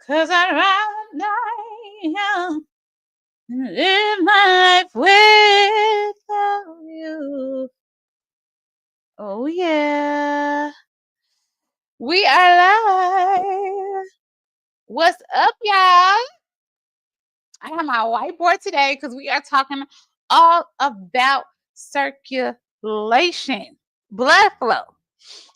'Cause I'd rather die young and live my life without you. Oh yeah. We are live. What's up, y'all? I have my whiteboard today because we are talking all about circulation, blood flow.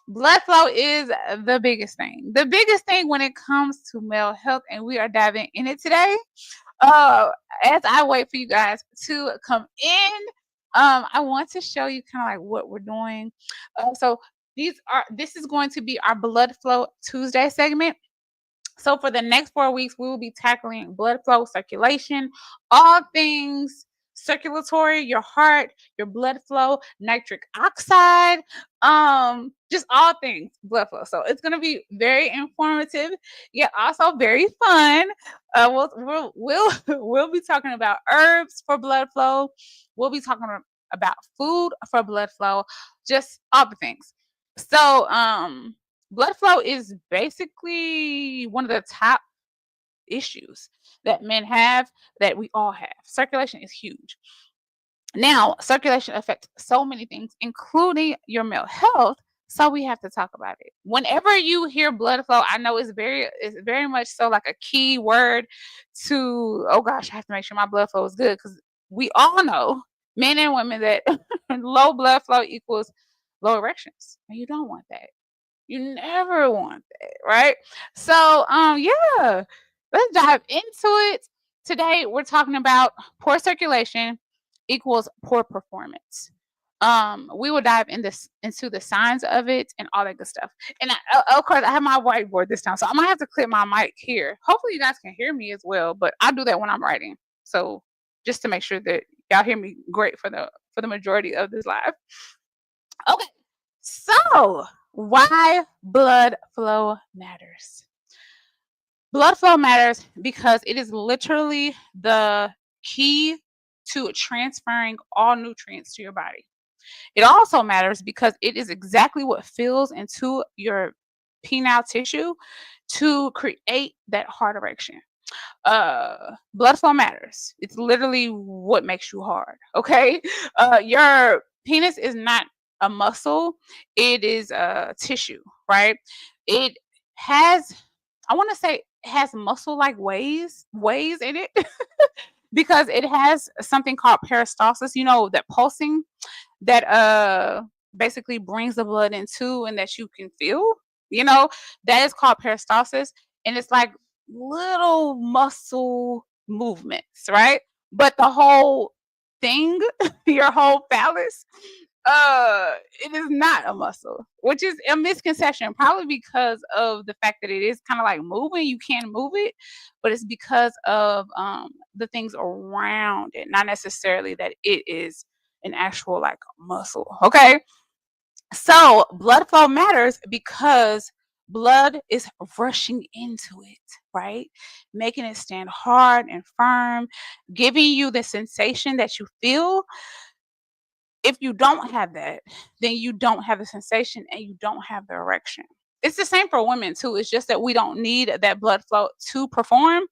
Blood flow is the biggest thing. The biggest thing when it comes to male health, and we are diving in it today. Uh, as I wait for you guys to come in, I want to show you kind of like what we're doing. So this is going to be our blood flow Tuesday segment. So for the next 4 weeks, we will be tackling blood flow, circulation, all things circulatory, your heart, your blood flow, nitric oxide, just all things blood flow. So it's gonna be very informative, yet also very fun. We'll be talking about herbs for blood flow. We'll be talking about food for blood flow, just all the things. So blood flow is basically one of the top issues that men have, that we all have. Circulation is huge. Now, circulation affects so many things, including your male health. So we have to talk about it. Whenever you hear blood flow, I know it's very much so like a key word to, oh gosh, I have to make sure my blood flow is good, because we all know, men and women, that low blood flow equals low erections, and you don't want that. You never want that, right? So, yeah, let's dive into it. Today, we're talking about poor circulation equals poor performance. We will dive into the signs of it and all that good stuff. And of course, I have my whiteboard this time, so I'm gonna have to clip my mic here. Hopefully, you guys can hear me as well, but I'll do that when I'm writing. So, just to make sure that y'all hear me great for the majority of this live. Okay, so why blood flow matters? Blood flow matters because it is literally the key to transferring all nutrients to your body. It also matters because it is exactly what fills into your penile tissue to create that heart erection. Blood flow matters. It's literally what makes you hard. Okay. Your penis is not a muscle, it is a tissue, right? It has, I want to say, it has muscle like ways in it because it has something called peristalsis, that pulsing that basically brings the blood into, and that you can feel, that is called peristalsis. And it's like little muscle movements, right? But the whole thing, your whole phallus, it is not a muscle, which is a misconception, probably because of the fact that it is kind of like moving. You can move it, but it's because of the things around it, not necessarily that it is an actual like muscle. Okay. So blood flow matters because blood is rushing into it, right? Making it stand hard and firm, giving you the sensation that you feel. If you don't have that, then you don't have the sensation and you don't have the erection. It's the same for women too. It's just that we don't need that blood flow to perform.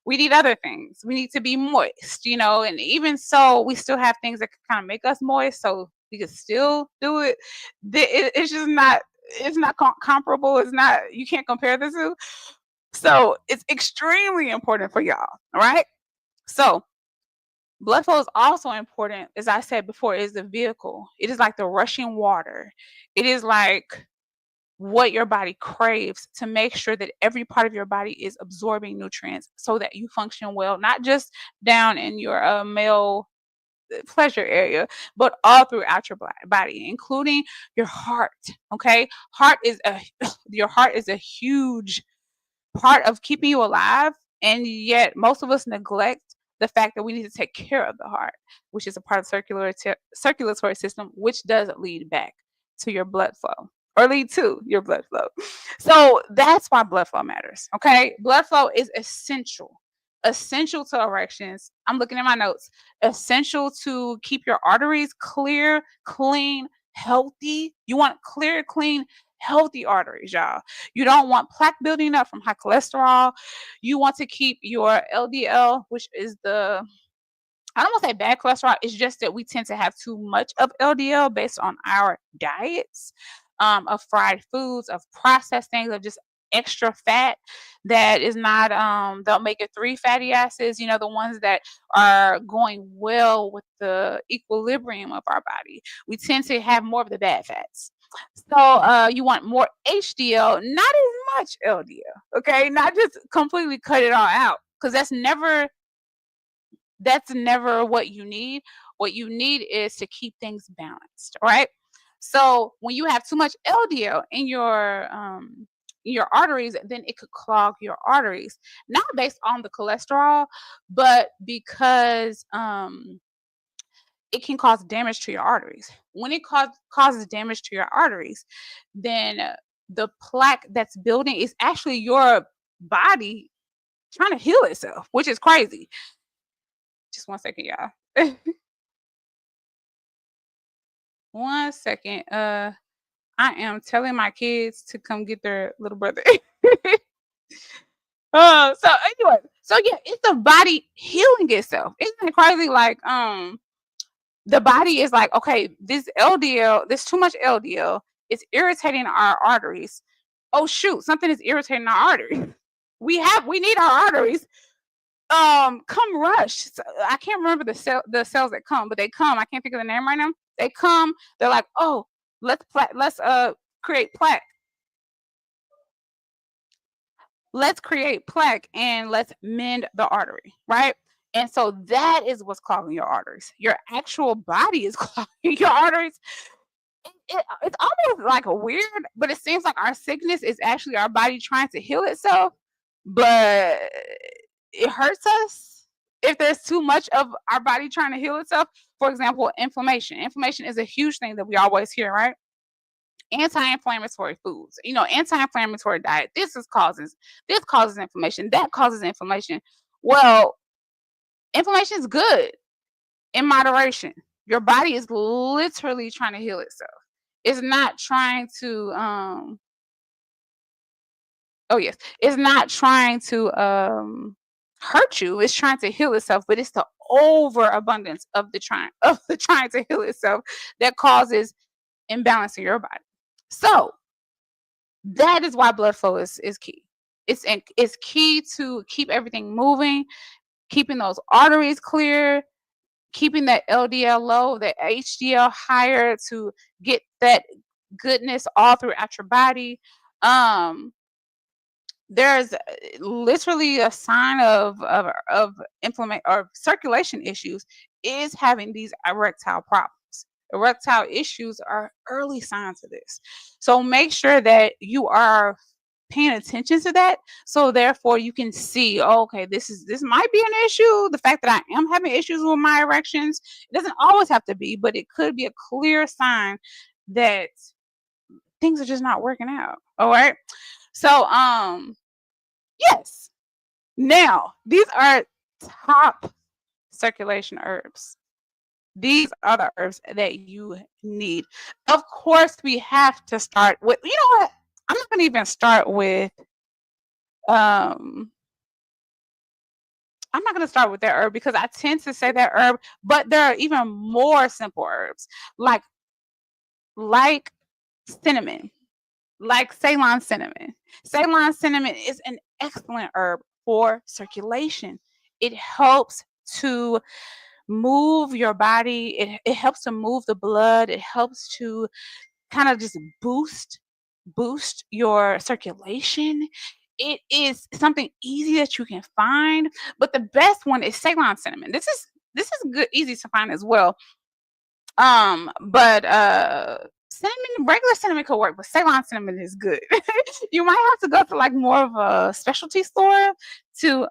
We need other things. We need to be moist, and even so, we still have things that can kind of make us moist, so we can still do it. It's just not. It's not comparable. It's not. You can't compare the two. So it's extremely important for y'all. All right. So blood flow is also important, as I said before, is the vehicle. It is like the rushing water. It is like what your body craves to make sure that every part of your body is absorbing nutrients so that you function well, not just down in your male pleasure area, but all throughout your body, including your heart. Okay, your heart is a huge part of keeping you alive, and yet most of us neglect the fact that we need to take care of the heart, which is a part of circulatory system, which does lead back to your blood flow, or lead to your blood flow. So that's why blood flow matters. Okay, blood flow is essential to erections. I'm looking at my notes. Essential to keep your arteries clear, clean, healthy. You want clear, clean, healthy arteries, y'all. You don't want plaque building up from high cholesterol. You want to keep your LDL, which is I don't want to say bad cholesterol. It's just that we tend to have too much of LDL based on our diets, of fried foods, of processed things, of just extra fat that is not the omega-3 fatty acids, the ones that are going well with the equilibrium of our body. We tend to have more of the bad fats. So you want more HDL, not as much LDL, okay? Not just completely cut it all out because that's never what you need. What you need is to keep things balanced, right? So when you have too much LDL in your arteries, then it could clog your arteries, not based on the cholesterol, but because it can cause damage to your arteries. When it causes damage to your arteries, then the plaque that's building is actually your body trying to heal itself, which is crazy. Just 1 second, y'all. 1 second. I am telling my kids to come get their little brother. So anyway, so yeah, it's the body healing itself. Isn't that crazy? Like, the body is like, okay, this LDL, this too much LDL is irritating our arteries. Oh shoot, something is irritating our arteries. We need our arteries. Come rush. I can't remember the cells that come, but they come. I can't think of the name right now. They come. They're like, oh, let's create plaque. Let's create plaque and let's mend the artery, right? And so that is what's clogging your arteries. Your actual body is clogging your arteries. It's almost like a weird, but it seems like our sickness is actually our body trying to heal itself, but it hurts us if there's too much of our body trying to heal itself. For example, inflammation. Inflammation is a huge thing that we always hear, right? Anti-inflammatory foods, anti-inflammatory diet. This causes inflammation. That causes inflammation. Well, inflammation is good in moderation. Your body is literally trying to heal itself. It's not trying to oh yes, it's not trying to hurt you. It's trying to heal itself, but it's the overabundance of the trying to heal itself that causes imbalance in your body. So that is why blood flow is key. It's key to keep everything moving, keeping those arteries clear, keeping that LDL low, that HDL higher to get that goodness all throughout your body. Um, there's literally a sign of inflammation or circulation issues is having these erectile problems. Erectile issues are early signs of this. So make sure that you are paying attention to that, so therefore you can see, oh, okay, this might be an issue. The fact that I am having issues with my erections, it doesn't always have to be, but it could be a clear sign that things are just not working out. All right. So yes. Now, these are top circulation herbs. These are the herbs that you need. Of course, we have to start with, you know what? I'm not going to even start with, um, I'm not going to start with that herb because I tend to say that herb, but there are even more simple herbs like, like cinnamon, like Ceylon cinnamon. Ceylon cinnamon is an excellent herb for circulation. It helps to move your body. It helps to move the blood. It helps to kind of just boost your circulation. It is something easy that you can find, but the best one is Ceylon cinnamon. This is good, easy to find as well. But cinnamon, regular cinnamon could work, but Ceylon cinnamon is good. You might have to go to like more of a specialty store to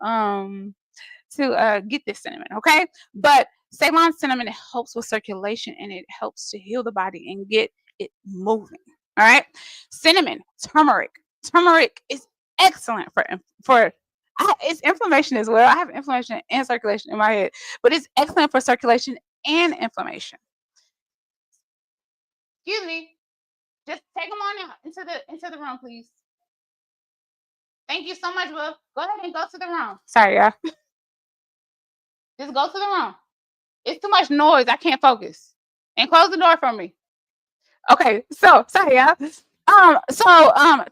get this cinnamon, okay? But Ceylon cinnamon, it helps with circulation and it helps to heal the body and get it moving. All right. Cinnamon, turmeric. Turmeric is excellent it's inflammation as well. I have inflammation and circulation in my head, but it's excellent for circulation and inflammation. Excuse me. Just take them on out into the room, please. Thank you so much, Will. Go ahead and go to the room. Sorry, y'all. Just go to the room. It's too much noise. I can't focus. And close the door for me. Okay, so sorry, y'all.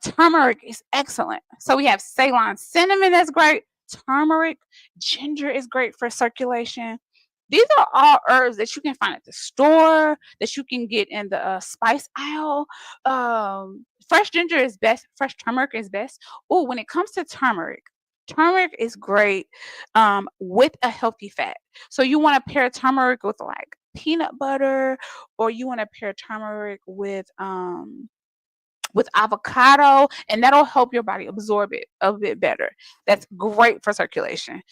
Turmeric is excellent. So we have Ceylon cinnamon that's great. Turmeric, ginger is great for circulation. These are all herbs that you can find at the store, that you can get in the spice aisle. Fresh ginger is best. Fresh turmeric is best. Oh, when it comes to turmeric, turmeric is great with a healthy fat. So you want to pair turmeric with like peanut butter, or you want to pair turmeric with avocado, and that'll help your body absorb it a bit better. That's great for circulation.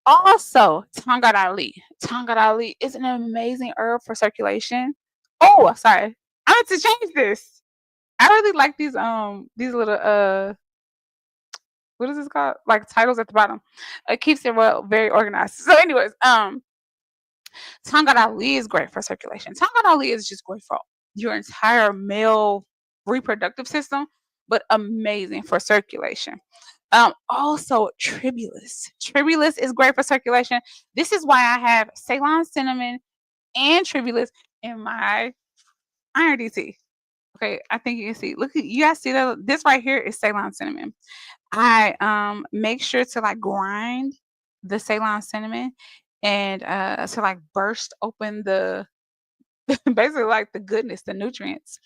Also, tangadali. Tangadali is an amazing herb for circulation. Oh, sorry. I meant to change this. I really like these little what is this called? Like titles at the bottom. It keeps it well very organized. So, anyways, tangadali is great for circulation. Tangadali is just great for your entire male reproductive system, but amazing for circulation. Also tribulus. Tribulus is great for circulation. This is why I have Ceylon cinnamon and tribulus in my iron DT. Okay, I think you can see. Look, you guys see that this right here is Ceylon cinnamon. I make sure to like grind the Ceylon cinnamon and to like burst open the basically like the goodness, the nutrients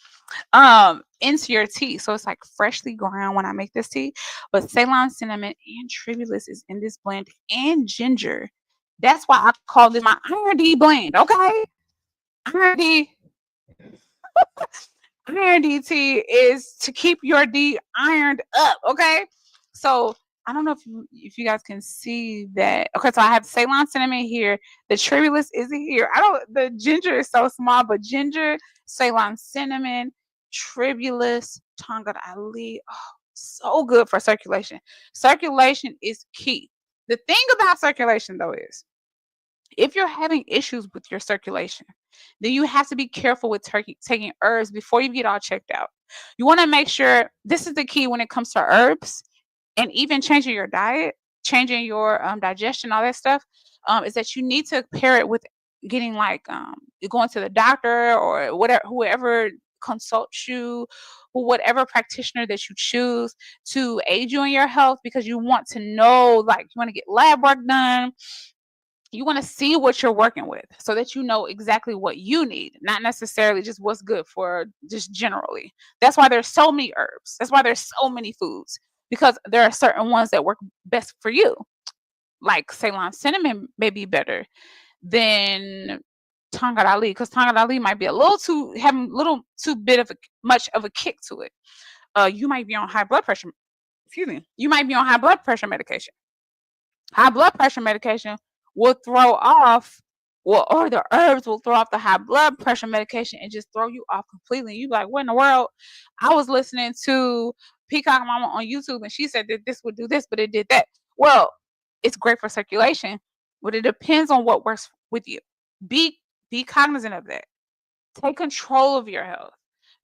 into your tea. So it's like freshly ground when I make this tea. But Ceylon cinnamon and tribulus is in this blend, and ginger. That's why I call this my iron D blend. Okay. Iron D Iron DT is to keep your D ironed up. Okay. So I don't know if you guys can see that. Okay, so I have Ceylon cinnamon here. The tribulus is here. I don't. The ginger is so small, but ginger, Ceylon cinnamon, tribulus, Tonga Ali. Oh, so good for circulation. Circulation is key. The thing about circulation though is if you're having issues with your circulation, then you have to be careful with taking herbs before you get all checked out. You want to make sure this is the key when it comes to herbs and even changing your diet, changing your digestion, all that stuff, is that you need to pair it with getting like going to the doctor or whatever, whoever consults you, or whatever practitioner that you choose to aid you in your health, because you want to know, like, you want to get lab work done, you want to see what you're working with so that you know exactly what you need, not necessarily just what's good for just generally. That's why there's so many herbs. That's why there's so many foods, because there are certain ones that work best for you. Like Ceylon cinnamon may be better than Tonga Ali, because Tonga Ali might be a little too having a little too bit of a much of a kick to it. You might be on high blood pressure. Excuse me. You might be on high blood pressure medication. High blood pressure medication will throw off, well, or the herbs will throw off the high blood pressure medication and just throw you off completely. You be like, what in the world? I was listening to Peacock Mama on YouTube and she said that this would do this, but it did that. Well, it's great for circulation, but it depends on what works with you. Be cognizant of that. Take control of your health.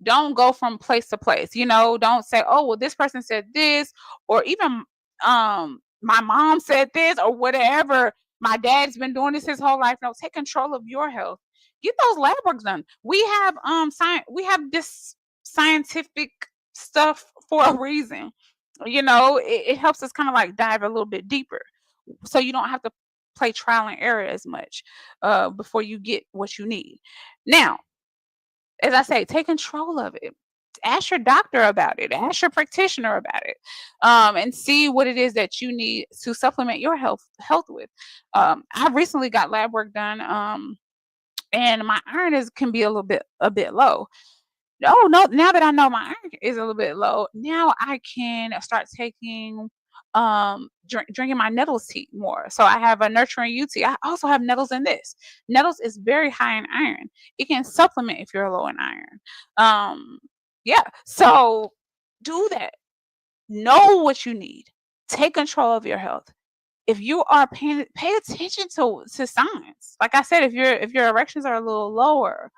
Don't go from place to place. Don't say, "Oh, well, this person said this," or even my mom said this, or whatever. My dad's been doing this his whole life. No, take control of your health. Get those lab works done. We have science. We have this scientific stuff for a reason. It helps us kind of like dive a little bit deeper, so you don't have to play trial and error as much before you get what you need. Now, as I say, take control of it. Ask your doctor about it. Ask your practitioner about it, and see what it is that you need to supplement your health with. I recently got lab work done, and my iron is can be a bit low. Oh no! Now that I know my iron is a little bit low, now I can start taking drinking my nettles tea more. So I have a nurturing UT. I also have nettles in this. Nettles is very high in iron. It can supplement if you're low in iron. Yeah. So do that. Know what you need. Take control of your health. If you are pay attention to signs. Like I said, if your erections are a little lower,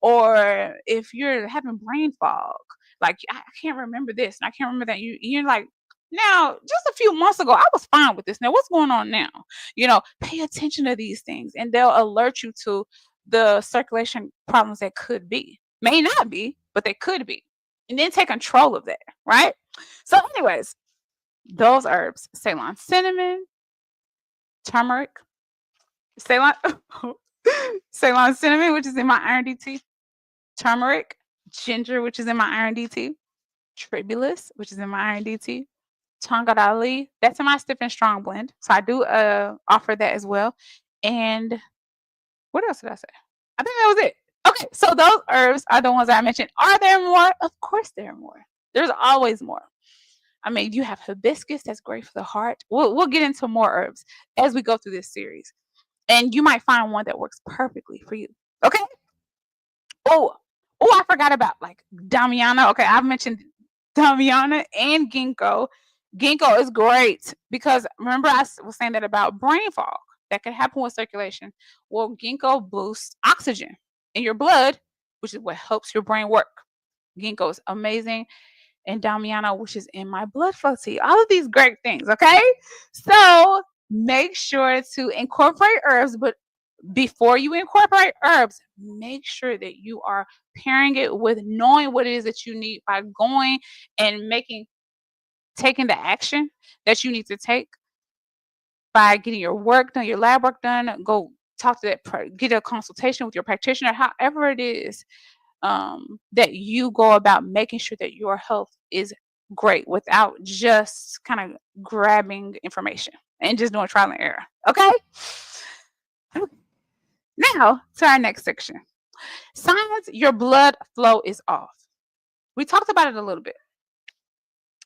or if you're having brain fog, like I can't remember this and I can't remember that. You're like, now just a few months ago I was fine with this. Now what's going on now? Pay attention to these things and they'll alert you to the circulation problems that could be. May not be, but they could be. And then take control of that, right? So, anyways, those herbs: Ceylon cinnamon, turmeric, Ceylon Ceylon cinnamon, which is in my iron DT, turmeric, ginger, which is in my iron DT, tribulus, which is in my iron DT, Tangadali, that's in my stiff and strong blend. So I do offer that as well. And what else did I say? I think that was it. Okay, so those herbs are the ones that I mentioned. Are there more? Of course there are more. There's always more. I mean, you have hibiscus, that's great for the heart. We'll get into more herbs as we go through this series. And you might find one that works perfectly for you. Okay? Oh, I forgot about like Damiana. Okay, I've mentioned Damiana and ginkgo. Ginkgo is great because remember was saying that about brain fog that can happen with circulation. Well, ginkgo boosts oxygen in your blood, which is what helps your brain work. Ginkgo is amazing. And Damiana, which is in my blood flow tea. All of these great things, okay? So make sure to incorporate herbs, but before you incorporate herbs, make sure that you are pairing it with knowing what it is that you need by going and taking the action that you need to take by getting your work done, your lab work done. Go talk to get a consultation with your practitioner, however it is that you go about making sure that your health is great without just kind of grabbing information and just doing trial and error. Okay? Now to our next section. Signs your blood flow is off. We talked about it a little bit.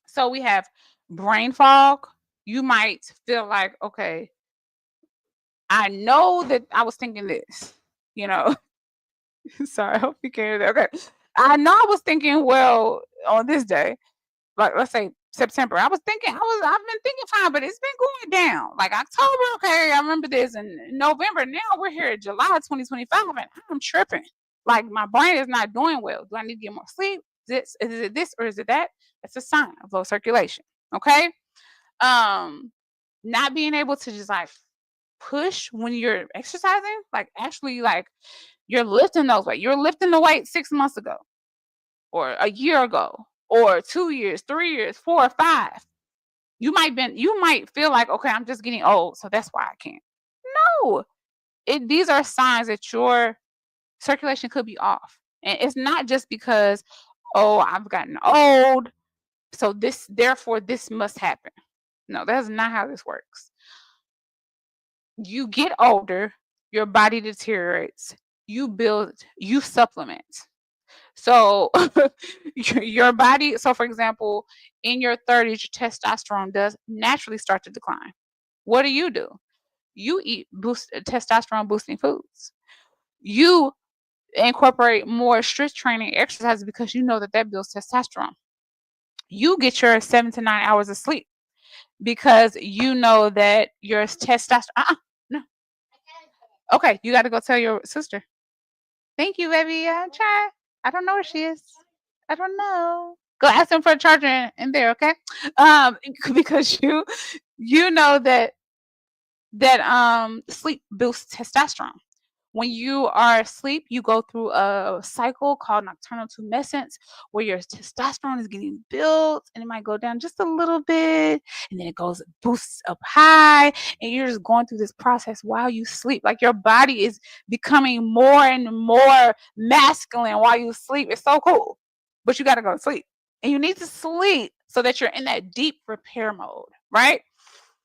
So we have brain fog. You might feel like, okay, I know that I was thinking this, you know. Sorry, I hope you can hear that. Okay. I know I was thinking, well, on this day, like let's say September, I've been thinking fine, but it's been going down. Like October, okay, I remember this, and November, now we're here at July 2025, and I'm tripping. Like my brain is not doing well. Do I need to get more sleep? Is it this or is it that? It's a sign of low circulation. Okay. Not being able to just like push when you're exercising, like actually like you're lifting those weights. You're lifting the weight 6 months ago, or a year ago, or 2 years, 3 years, 4 or 5. You might feel like, okay, I'm just getting old, so that's why I can't. No, these are signs that your circulation could be off, and it's not just because, oh, I've gotten old, so therefore this must happen. No, that's not how this works. You get older, your body deteriorates. You supplement. So your body, so for example, in your 30s, your testosterone does naturally start to decline. What do? You eat testosterone boosting foods. You incorporate more strength training exercises because you know that builds testosterone. You get your 7 to 9 hours of sleep because you know that your testosterone. No. Okay, you got to go tell your sister. Thank you, baby. I'll try. I don't know where she is. I don't know. Go ask them for a charger in there, okay? Because you know that sleep boosts testosterone. When you are asleep, you go through a cycle called nocturnal tumescence where your testosterone is getting built and it might go down just a little bit and then it boosts up high, and you're just going through this process while you sleep. Like your body is becoming more and more masculine while you sleep. It's so cool. But you got to go to sleep. And you need to sleep so that you're in that deep repair mode, right?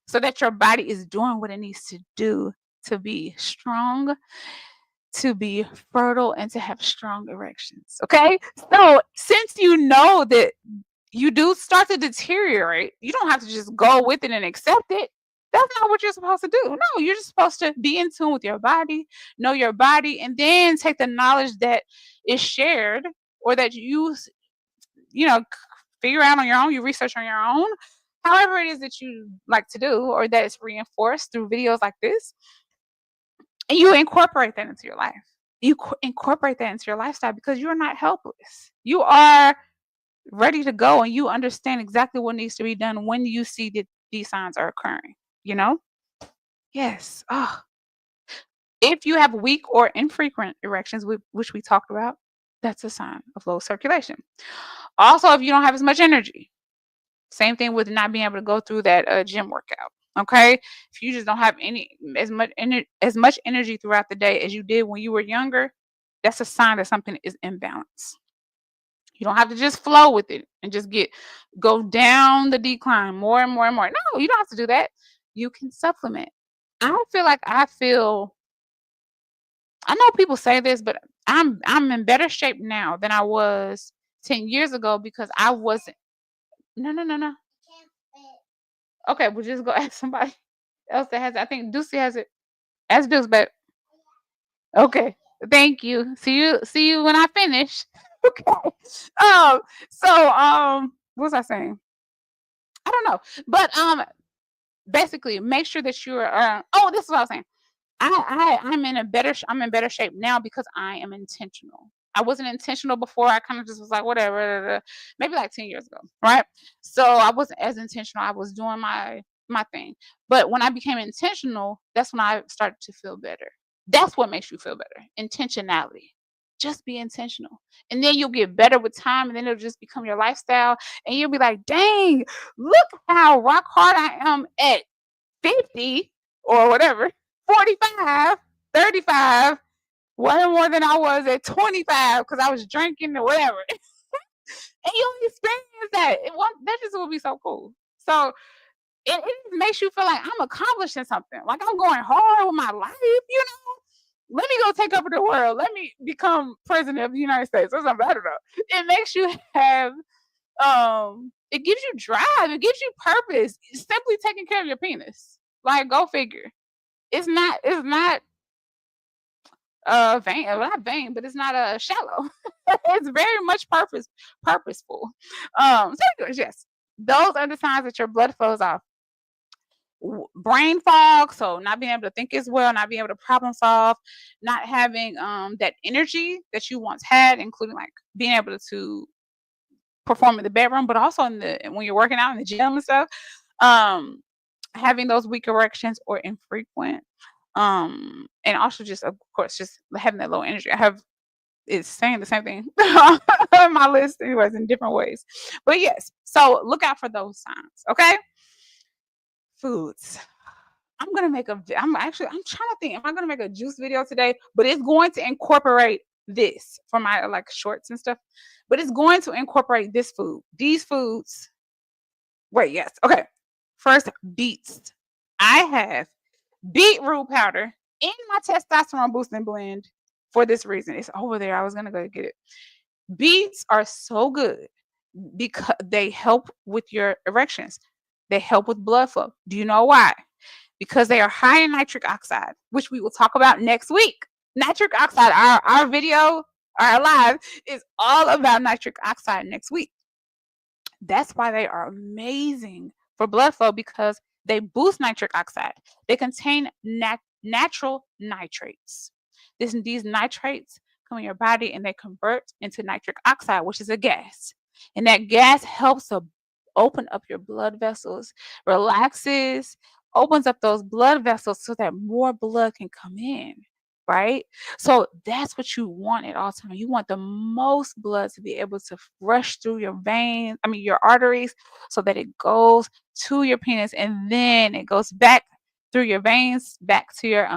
So that your body is doing what it needs to do to be strong, to be fertile, and to have strong erections. Okay. So since you know that you do start to deteriorate, you don't have to just go with it and accept it. That's not what you're supposed to do. No, you're just supposed to be in tune with your body, know your body, and then take the knowledge that is shared or that you figure out on your own, you research on your own, however it is that you like to do, or that it's reinforced through videos like this, and you incorporate that into your life. you incorporate that into your lifestyle because you're not helpless. You are ready to go and you understand exactly what needs to be done when you see that these signs are occurring, you know? Yes. Oh, if you have weak or infrequent erections, which we talked about, that's a sign of low circulation. Also, if you don't have as much energy, same thing with not being able to go through that gym workout. Okay, if you just don't have any as much energy throughout the day as you did when you were younger, that's a sign that something is imbalanced. You don't have to just flow with it and just go down the decline more and more and more. No, you don't have to do that. You can supplement. I feel like I know people say this, but I'm in better shape now than I was 10 years ago because I wasn't. No, no, no, no. Okay, we'll just go ask somebody else that has it. I think Ducey has it. Ask Deuce, but okay. Thank you. See you when I finish. Okay. Um, what was I saying? I don't know. But basically make sure that you're oh, this is what I was saying. I'm in better shape now because I am intentional. I wasn't intentional before. I kind of just was like, whatever, da, da, da. Maybe like 10 years ago, right? So I wasn't as intentional. I was doing my thing. But when I became intentional, that's when I started to feel better. That's what makes you feel better. Intentionality. Just be intentional. And then you'll get better with time and then it'll just become your lifestyle. And you'll be like, dang, look how rock hard I am at 50 or whatever, 45, 35, way more than I was at 25 because I was drinking or whatever. And you experience that. That just would be so cool. So it makes you feel like I'm accomplishing something. Like I'm going hard with my life, you know? Let me go take over the world. Let me become president of the United States or something. I don't know. It makes you have it gives you drive, it gives you purpose. It's simply taking care of your penis. Like go figure. It's not vain, not vain, but it's not shallow. It's very much purposeful. So anyways, yes, those are the signs that your blood flow is off. Brain fog, so not being able to think as well, not being able to problem solve, not having that energy that you once had, including like being able to perform in the bedroom, but also in the when you're working out in the gym and stuff. Um, Having those weak erections or infrequent. And also just of course just having that low energy. I have it's saying the same thing on my list anyways in different ways. But yes, so look out for those signs. Okay. Foods. I'm trying to think, am I gonna make a juice video today? But it's going to incorporate this for my like shorts and stuff. But it's going to incorporate this food. These foods. Wait, yes. Okay. First, beets. I have beetroot powder in my testosterone boosting blend for this reason. It's over there. I was gonna go get it. Beets are so good because they help with your erections. They help with blood flow. Do you know why? Because they are high in nitric oxide, which we will talk about next week. Nitric oxide, our video, our live is all about nitric oxide next week. That's why they are amazing for blood flow because they boost nitric oxide. They contain natural nitrates. These nitrates come in your body and they convert into nitric oxide, which is a gas. And that gas helps to open up your blood vessels, relaxes, opens up those blood vessels so that more blood can come in. Right? So that's what you want at all times. You want the most blood to be able to rush through your veins, I mean your arteries, so that it goes to your penis and then it goes back through your veins, back to your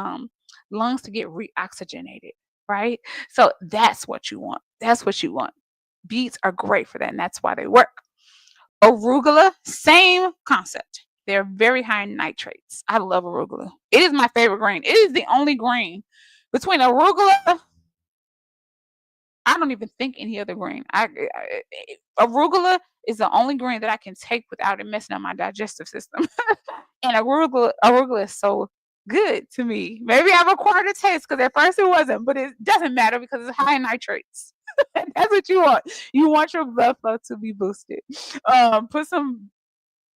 lungs to get reoxygenated, right? So that's what you want. That's what you want. Beets are great for that, and that's why they work. Arugula, same concept. They're very high in nitrates. I love arugula. It is my favorite green. It is the only green between arugula. I don't even think any other green. Arugula is the only green that I can take without it messing up my digestive system. And arugula is so good to me. Maybe I've acquired a taste because at first it wasn't, but it doesn't matter because it's high in nitrates. That's what you want. You want your blood flow to be boosted. Put some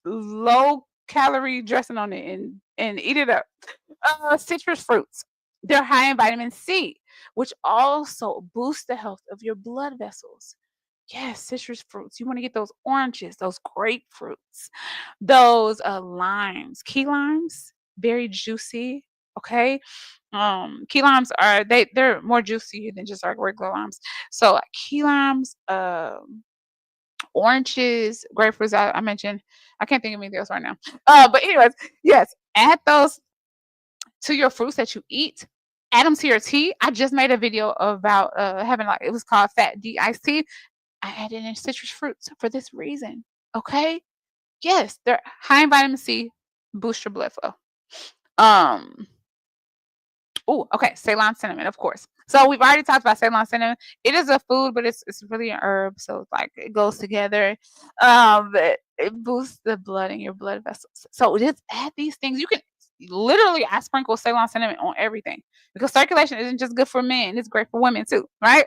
low calorie dressing on it and eat it up. Citrus fruits. They're high in vitamin C. which also boosts the health of your blood vessels. Yes, citrus fruits. You want to get those oranges, those grapefruits, those limes, key limes, very juicy. Okay. Key limes they're more juicy than just our regular limes. So key limes, oranges, grapefruits. I mentioned. I can't think of anything else right now. But anyways, yes, add those to your fruits that you eat. Add them to your tea. I just made a video about having like it was called Fat D iced tea. I added in citrus fruits for this reason. Okay. Yes, they're high in vitamin C, boost your blood flow. Um, Oh, okay. Ceylon cinnamon, of course. So we've already talked about Ceylon cinnamon. It is a food, but it's really an herb, so it's like it goes together. It boosts the blood in your blood vessels. So just add these things. You can literally I sprinkle Ceylon cinnamon on everything because circulation isn't just good for men; it's great for women too, right?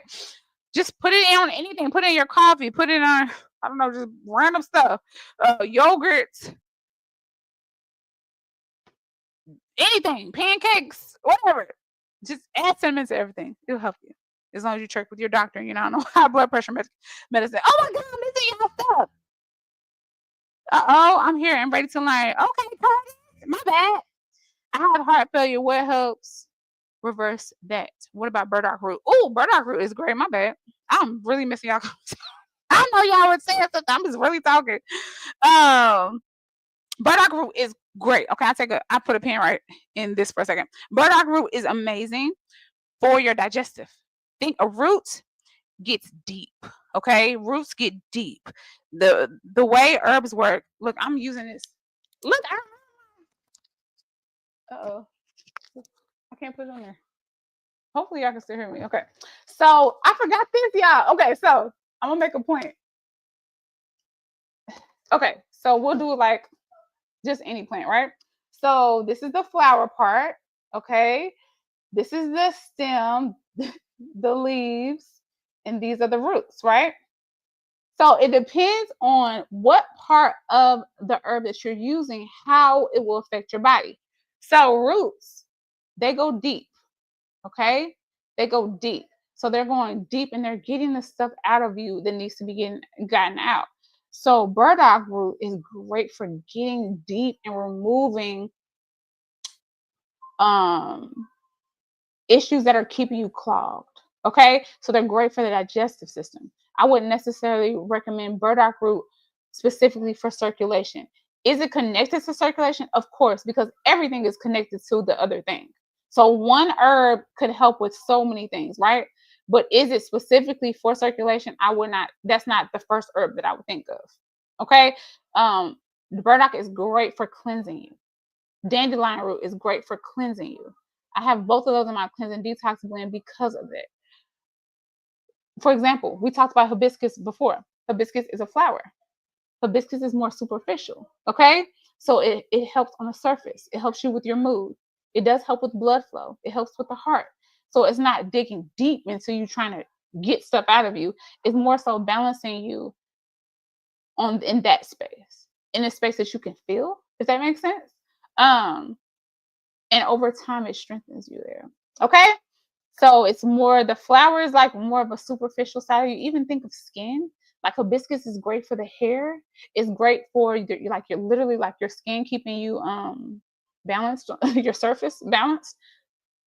Just put it on anything. Put it in your coffee. Put it on I don't know, just random stuff. Yogurts, anything, pancakes, whatever. Just add cinnamon to everything. It'll help you. As long as you check with your doctor and you're not on high blood pressure medicine. Oh my God, I'm missing y'all stuff. Uh-oh, I'm here and ready to learn. Okay, Curtis, my bad. I have heart failure. What helps reverse that? What about burdock root? Oh, burdock root is great. My bad. I'm really missing y'all. I know y'all were saying something. I'm just really talking. Um, burdock root is great. Okay, I put a pin right in this for a second. Burdock root is amazing for your digestive. Think a root gets deep. Okay, roots get deep. The way herbs work. Look, I'm using this. Look, oh, I can't put it on there. Hopefully, y'all can still hear me. Okay, so I forgot this, y'all. Okay, so I'm gonna make a point. Okay, so we'll do like just any plant, right? So this is the flower part. Okay, this is the stem, the leaves, and these are the roots, right? So it depends on what part of the herb that you're using, how it will affect your body. So roots, they go deep, okay? They go deep. So they're going deep and they're getting the stuff out of you that needs to be gotten out. So burdock root is great for getting deep and removing um issues that are keeping you clogged. Okay, so they're great for the digestive system. I wouldn't necessarily recommend burdock root specifically for circulation. Is it connected to circulation? Of course, because everything is connected to the other thing. So one herb could help with so many things, right? But is it specifically for circulation? I would not. That's not the first herb that I would think of. Okay, the burdock is great for cleansing you. Dandelion root is great for cleansing you. I have both of those in my cleansing detox blend because of it. For example, we talked about hibiscus before. Hibiscus is a flower. Hibiscus is more superficial. Okay. So it helps on the surface. It helps you with your mood. It does help with blood flow. It helps with the heart. So it's not digging deep into you trying to get stuff out of you. It's more so balancing you on in that space, in a space that you can feel, if that makes sense. Um, and over time it strengthens you there. Okay. So it's more the flower is like more of a superficial side. You even think of skin. Like hibiscus is great for the hair. It's great for like you're literally like your skin keeping you balanced, your surface balanced.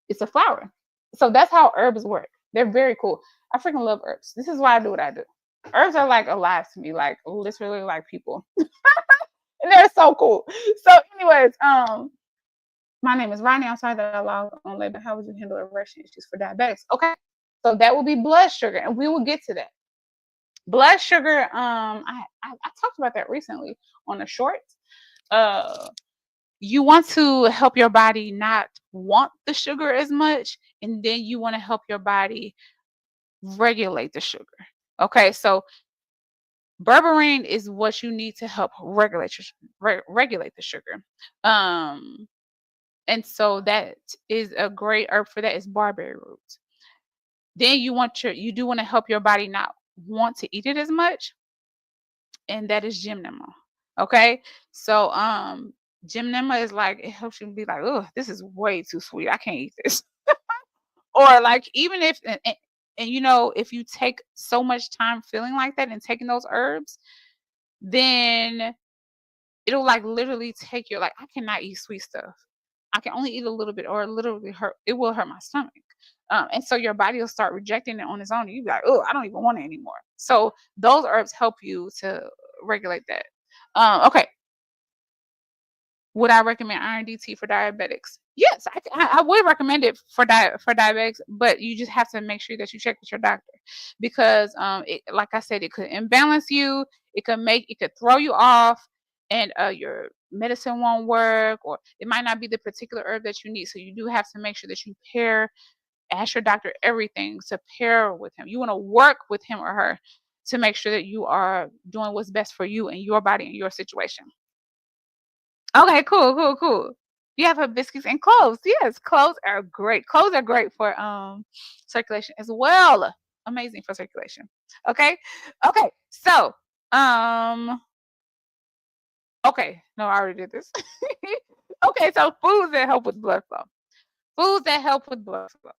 It's a flower. So that's how herbs work. They're very cool. I freaking love herbs. This is why I do what I do. Herbs are like alive to me, like literally like people. And they're so cool. So, anyways, my name is Ronnie. I'm sorry that I logged on late, but how would you handle erection issues for diabetics? Okay. So that will be blood sugar, and we will get to that. Blood sugar, I talked about that recently on the shorts. Uh you want to help your body not want the sugar as much, and then you want to help your body regulate the sugar. Okay, so berberine is what you need to help regulate the sugar. Um and so that is a great herb for that is barberry root. Then you do want to help your body not want to eat it as much, and that is gymnema. Okay? So gymnema is like it helps you be like, "Oh, this is way too sweet. I can't eat this." Or like even if and you know, if you take so much time feeling like that and taking those herbs, then it'll like literally take your like I cannot eat sweet stuff. I can only eat a little bit or literally hurt it will hurt my stomach. And so your body will start rejecting it on its own. You be like, oh, I don't even want it anymore. So those herbs help you to regulate that. Okay, would I recommend iron DT for diabetics? Yes, I would recommend it for for diabetics, but you just have to make sure that you check with your doctor because, like I said, it could imbalance you. It could throw you off, and your medicine won't work, or it might not be the particular herb that you need. So you do have to make sure that you pair. Ask your doctor everything to pair with him. You want to work with him or her to make sure that you are doing what's best for you and your body and your situation. Okay, cool, cool, cool. You have hibiscus and cloves. Yes, cloves are great. Cloves are great for circulation as well. Amazing for circulation. Okay. Okay. So, um okay, no, I already did this. Okay, so foods that help with blood flow. Foods that help with blood flow.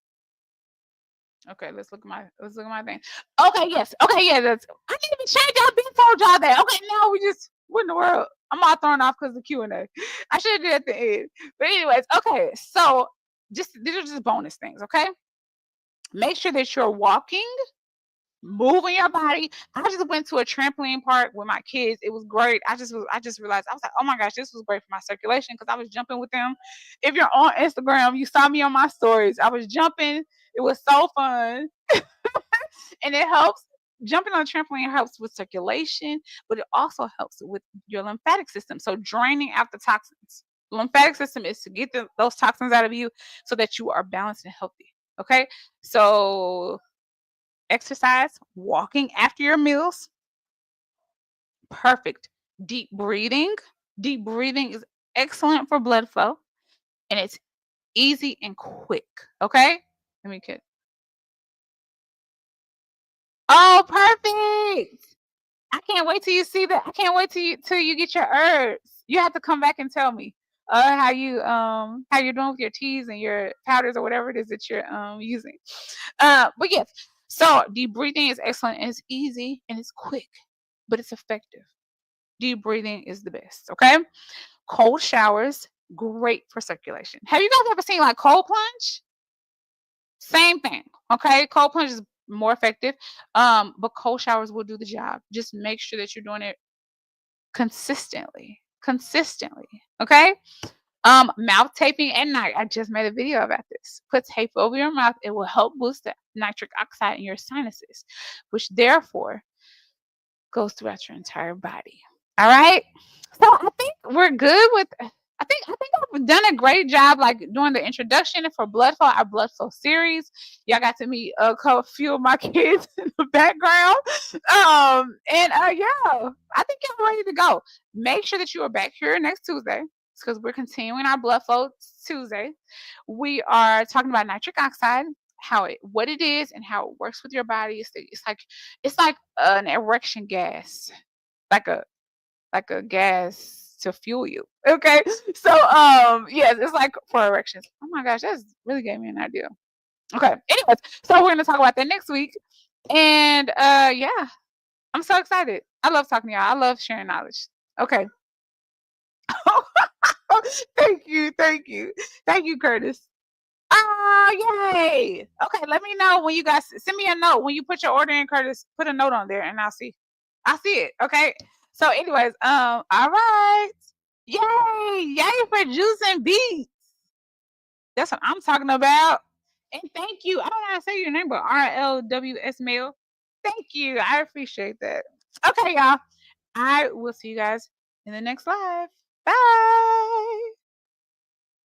Okay, let's look at my thing. Okay, yes. Okay, yeah, that's I didn't even change. I've been told y'all that. Okay, now we just what in the world? I'm all thrown off because of Q&A. I should have did it at the end. But anyways, okay. So just these are just bonus things, okay? Make sure that you're walking, moving your body. I just went to a trampoline park with my kids. It was great. I just realized I was like, oh my gosh, this was great for my circulation because I was jumping with them. If you're on Instagram, you saw me on my stories. I was jumping. It was so fun. And it helps jumping on a trampoline helps with circulation, but it also helps with your lymphatic system. So draining out the toxins. The lymphatic system is to get those toxins out of you so that you are balanced and healthy. Okay. So exercise, walking after your meals, perfect. Deep breathing. Deep breathing is excellent for blood flow and it's easy and quick. Okay. Let me get. Oh, perfect. I can't wait till you see that. I can't wait till you get your herbs. You have to come back and tell me how you're doing with your teas and your powders or whatever it is that you're using. But yes, so deep breathing is excellent and it's easy and it's quick, but it's effective. Deep breathing is the best. Okay, cold showers great for circulation. Have you guys ever seen like cold plunge? Same thing. Okay, cold plunge is more effective, but cold showers will do the job. Just make sure that you're doing it consistently. Consistently. Okay? Mouth taping at night. I just made a video about this. Put tape over your mouth. It will help boost the nitric oxide in your sinuses, which therefore goes throughout your entire body. All right. So I think we're good with I think I've done a great job like doing the introduction for blood flow, our blood flow series. Y'all got to meet a few of my kids in the background. And yeah, I think y'all ready to go. Make sure that you are back here next Tuesday because we're continuing our blood flow Tuesday. We are talking about nitric oxide, what it is and how it works with your body. It's like an erection gas, like a gas to fuel you. Okay. So yes, it's like for erections. Oh my gosh, that's really gave me an idea. Okay. Anyways, so we're gonna talk about that next week. And yeah, I'm so excited. I love talking to y'all. I love sharing knowledge. Okay. Thank you, thank you. Thank you, Curtis. Oh, yay. Okay, let me know when you guys send me a note when you put your order in, Curtis. Put a note on there and I'll see it. Okay. So, anyways, all right. Yay! Yay for juice and beets. That's what I'm talking about. And thank you. I don't know how to say your name, but RLWS Mail. Thank you. I appreciate that. Okay, y'all. I will see you guys in the next live. Bye.